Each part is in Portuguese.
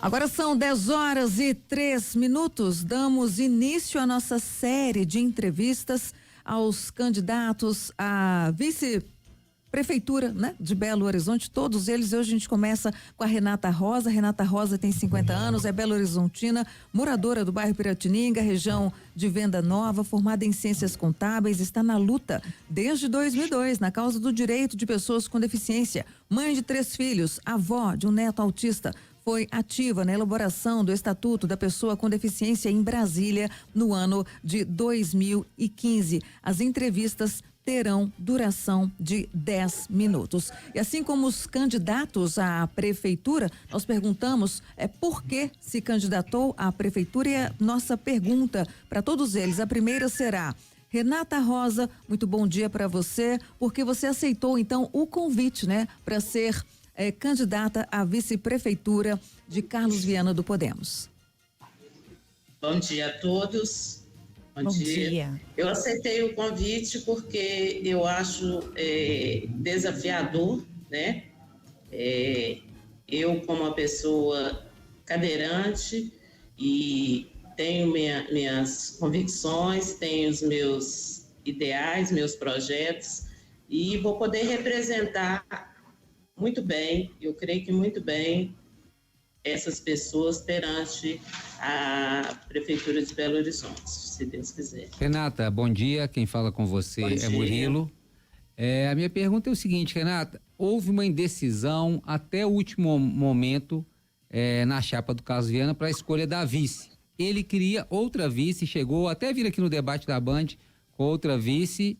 Agora são 10h03. Damos início à nossa série de entrevistas aos candidatos à vice-prefeitura, né, de Belo Horizonte, todos eles. Hoje a gente começa com a Renata Rosa. Renata Rosa tem 50 anos, é Belo Horizontina, moradora do bairro Piratininga, região de Venda Nova, formada em ciências contábeis, está na luta desde 2002 na causa do direito de pessoas com deficiência. Mãe de 3 filhos, avó de um neto autista, foi ativa na elaboração do Estatuto da Pessoa com Deficiência em Brasília no ano de 2015. As entrevistas terão duração de 10 minutos. E assim como os candidatos à prefeitura, nós perguntamos por que se candidatou à prefeitura, e a nossa pergunta para todos eles, a primeira será: Renata Rosa, muito bom dia para você, porque você aceitou então o convite, né, para ser candidata à vice-prefeitura de Carlos Viana do Podemos. Bom dia a todos. Bom dia. Eu aceitei o convite porque eu acho desafiador, né? Eu, como uma pessoa cadeirante, e tenho minhas convicções, tenho os meus ideais, meus projetos, e vou poder representar muito bem, eu creio que muito bem, essas pessoas perante a Prefeitura de Belo Horizonte, se Deus quiser. Renata, bom dia, quem fala com você é Murilo. A minha pergunta é o seguinte, Renata: houve uma indecisão até o último momento na chapa do Carlos Viana para a escolha da vice. Ele queria outra vice, chegou até vir aqui no debate da Band com outra vice,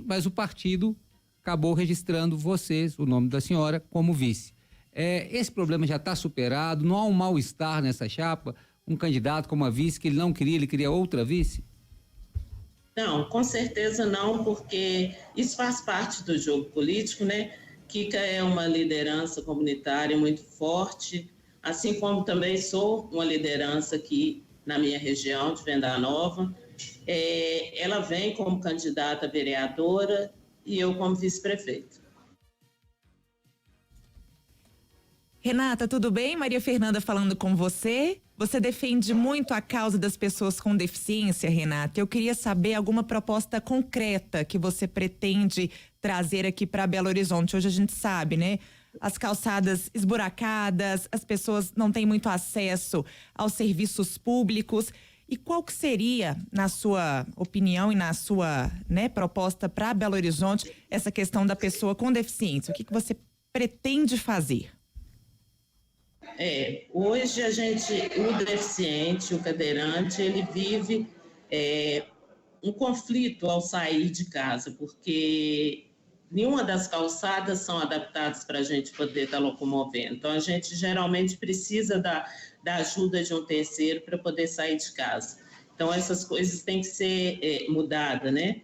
mas o partido acabou registrando vocês, o nome da senhora, como vice. Esse problema já está superado? Não há um mal-estar nessa chapa? Um candidato como a vice que ele não queria, ele queria outra vice? Não, com certeza não, porque isso faz parte do jogo político, né? Kika é uma liderança comunitária muito forte, assim como também sou uma liderança aqui na minha região de Venda Nova. Ela vem como candidata a vereadora e eu como vice-prefeito. Renata, tudo bem? Maria Fernanda falando com você. Você defende muito a causa das pessoas com deficiência, Renata. Eu queria saber alguma proposta concreta que você pretende trazer aqui para Belo Horizonte. Hoje a gente sabe, né? As calçadas esburacadas, as pessoas não têm muito acesso aos serviços públicos. E qual que seria, na sua opinião e na sua, proposta para Belo Horizonte, essa questão da pessoa com deficiência? O que você pretende fazer? Hoje o deficiente, o cadeirante, ele vive um conflito ao sair de casa, porque nenhuma das calçadas são adaptadas para a gente poder estar locomovendo. Então, a gente geralmente precisa da ajuda de um terceiro para poder sair de casa. Então, essas coisas têm que ser mudadas, né?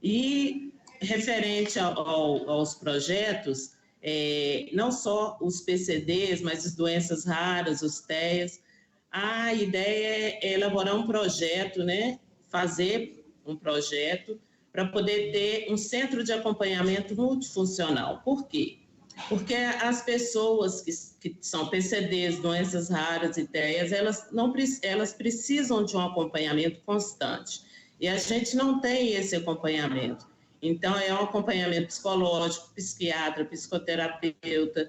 E referente aos projetos, não só os PCDs, mas as doenças raras, os TEAs, a ideia é elaborar um projeto, né? Fazer um projeto para poder ter um centro de acompanhamento multifuncional. Por quê? Porque as pessoas que são PCDs, doenças raras e TEAs, elas precisam de um acompanhamento constante. E a gente não tem esse acompanhamento. Então, é um acompanhamento psicológico, psiquiatra, psicoterapeuta,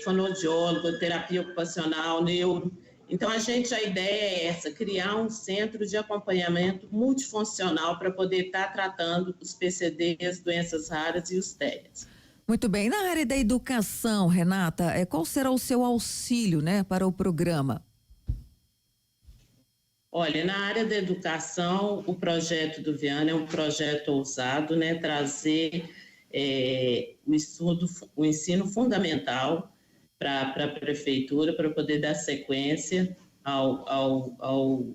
fonoaudiólogo, terapia ocupacional, neuro. Então, a ideia é essa, criar um centro de acompanhamento multifuncional para poder estar tratando os PCDs, doenças raras e os TEAs. Muito bem. Na área da educação, Renata, qual será o seu auxílio, para o programa? Olha, na área da educação, o projeto do Viana é um projeto ousado, né? Trazer o ensino fundamental para a prefeitura, para poder dar sequência ao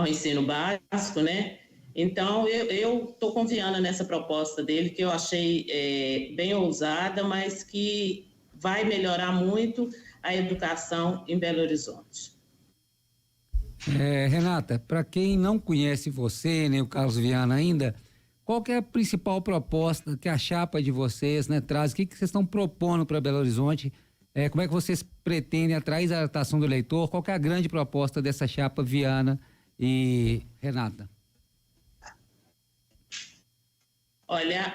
ensino básico, né? Então, eu estou confiando nessa proposta dele, que eu achei bem ousada, mas que vai melhorar muito a educação em Belo Horizonte. Renata, para quem não conhece você, nem o Carlos Viana ainda, qual que é a principal proposta que a chapa de vocês, traz? O que vocês estão propondo para Belo Horizonte Como é que vocês pretendem atrair a atração do eleitor? Qual que é a grande proposta dessa chapa Viana e Renata? Olha,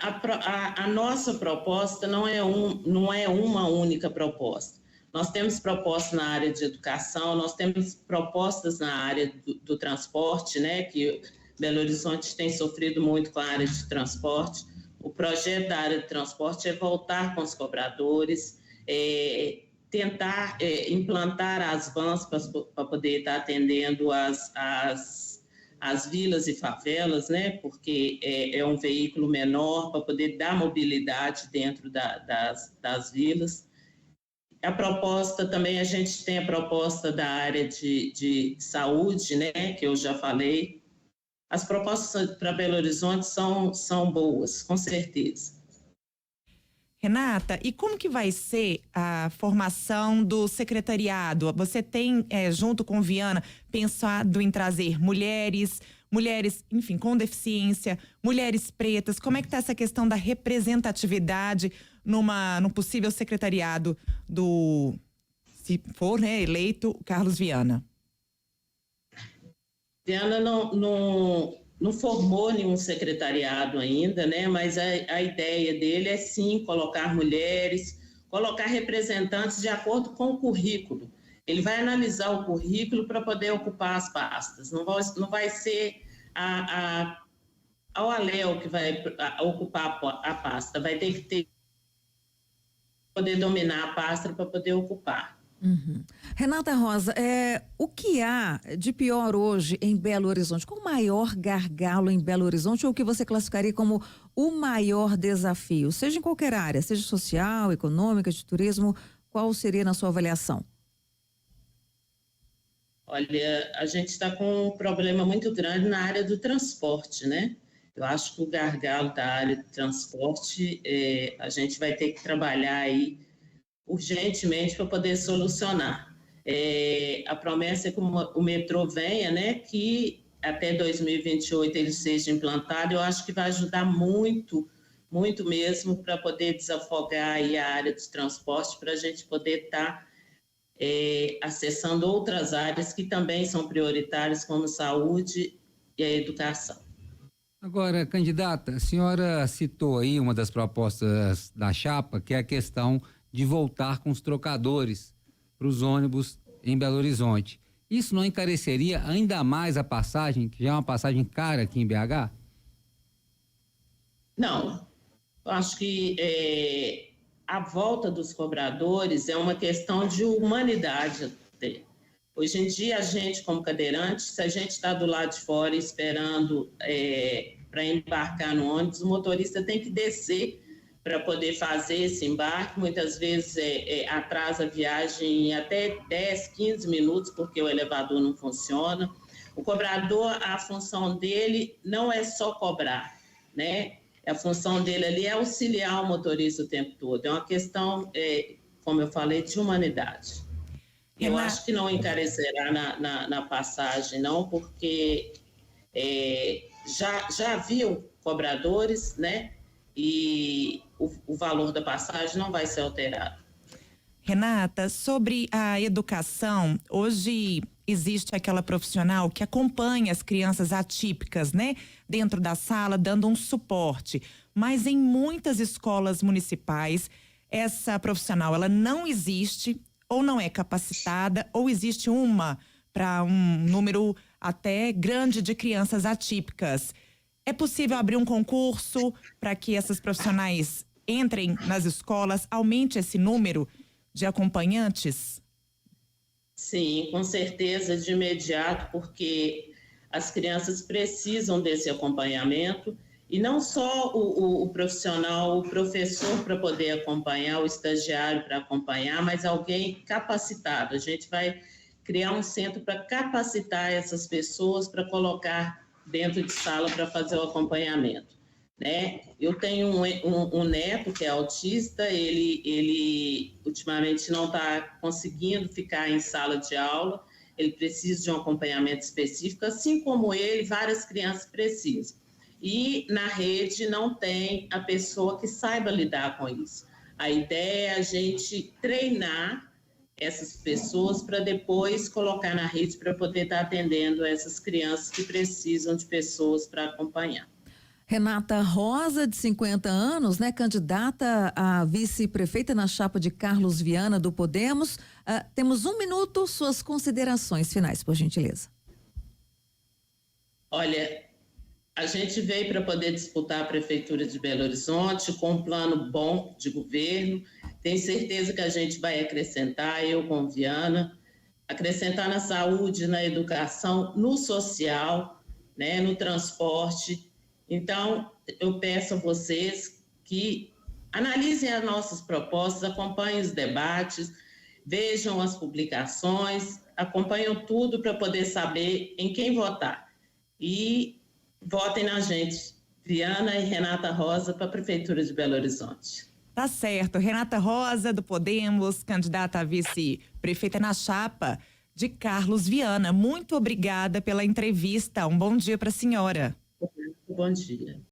a nossa proposta não é uma única proposta. Nós temos propostas na área de educação, nós temos propostas na área do transporte, né, que Belo Horizonte tem sofrido muito com a área de transporte. O projeto da área de transporte é voltar com os cobradores, tentar implantar as vans para poder estar atendendo as vilas e favelas, né, porque é um veículo menor para poder dar mobilidade dentro das vilas. A proposta também, a gente tem a proposta da área de saúde, né, que eu já falei. As propostas para Belo Horizonte são boas, com certeza. Renata, e como que vai ser a formação do secretariado? Você tem, junto com Viana, pensado em trazer mulheres, enfim, com deficiência, mulheres pretas? Como é que está essa questão da representatividade num possível secretariado se for, né, eleito, Carlos Viana? Viana não formou nenhum secretariado ainda, né? Mas a ideia dele é sim colocar mulheres, colocar representantes de acordo com o currículo. Ele vai analisar o currículo para poder ocupar as pastas. Não vai ser ao Aléu que vai ocupar a pasta, vai ter que poder dominar a pasta para poder ocupar. Uhum. Renata Rosa, o que há de pior hoje em Belo Horizonte? Qual o maior gargalo em Belo Horizonte ou o que você classificaria como o maior desafio? Seja em qualquer área, seja social, econômica, de turismo, qual seria na sua avaliação? Olha, a gente está com um problema muito grande na área do transporte, né? Eu acho que o gargalo da área de transporte, a gente vai ter que trabalhar aí urgentemente para poder solucionar. A promessa é que o metrô venha, né, que até 2028 ele seja implantado. Eu acho que vai ajudar muito, muito mesmo para poder desafogar aí a área de transporte, para a gente poder estar acessando outras áreas que também são prioritárias, como saúde e a educação. Agora, candidata, a senhora citou aí uma das propostas da chapa, que é a questão de voltar com os trocadores para os ônibus em Belo Horizonte. Isso não encareceria ainda mais a passagem, que já é uma passagem cara aqui em BH? Não, eu acho que a volta dos cobradores é uma questão de humanidade. Hoje em dia, a gente, como cadeirante, se a gente está do lado de fora esperando para embarcar no ônibus, o motorista tem que descer para poder fazer esse embarque, muitas vezes atrasa a viagem em até 10, 15 minutos, porque o elevador não funciona. O cobrador, a função dele não é só cobrar, né? A função dele ali é auxiliar o motorista o tempo todo. É uma questão, como eu falei, de humanidade. Eu acho que não encarecerá na passagem, não, porque já haviam cobradores, né? E o valor da passagem não vai ser alterado. Renata, sobre a educação, hoje existe aquela profissional que acompanha as crianças atípicas, né? Dentro da sala, dando um suporte. Mas em muitas escolas municipais, essa profissional, ela não existe, ou não é capacitada, ou existe uma para um número até grande de crianças atípicas. É possível abrir um concurso para que essas profissionais entrem nas escolas, aumente esse número de acompanhantes? Sim, com certeza, de imediato, porque as crianças precisam desse acompanhamento, e não só o profissional, o professor para poder acompanhar, o estagiário para acompanhar, mas alguém capacitado. A gente vai criar um centro para capacitar essas pessoas, para colocar dentro de sala para fazer o acompanhamento, né? Eu tenho um neto que é autista, ele ultimamente não está conseguindo ficar em sala de aula, ele precisa de um acompanhamento específico, assim como ele, várias crianças precisam. E na rede não tem a pessoa que saiba lidar com isso. A ideia é a gente treinar essas pessoas para depois colocar na rede para poder estar atendendo essas crianças que precisam de pessoas para acompanhar. Renata Rosa, de 50 anos, né, candidata a vice-prefeita na chapa de Carlos Viana do Podemos. Temos 1 minuto, suas considerações finais, por gentileza. Olha, a gente veio para poder disputar a Prefeitura de Belo Horizonte com um plano bom de governo. Tenho certeza que a gente vai acrescentar, eu com Viana, acrescentar na saúde, na educação, no social, né, no transporte. Então, eu peço a vocês que analisem as nossas propostas, acompanhem os debates, vejam as publicações, acompanhem tudo para poder saber em quem votar. E votem na gente, Viana e Renata Rosa, para a Prefeitura de Belo Horizonte. Tá certo. Renata Rosa, do Podemos, candidata a vice-prefeita na chapa de Carlos Viana. Muito obrigada pela entrevista. Um bom dia para a senhora. Bom dia.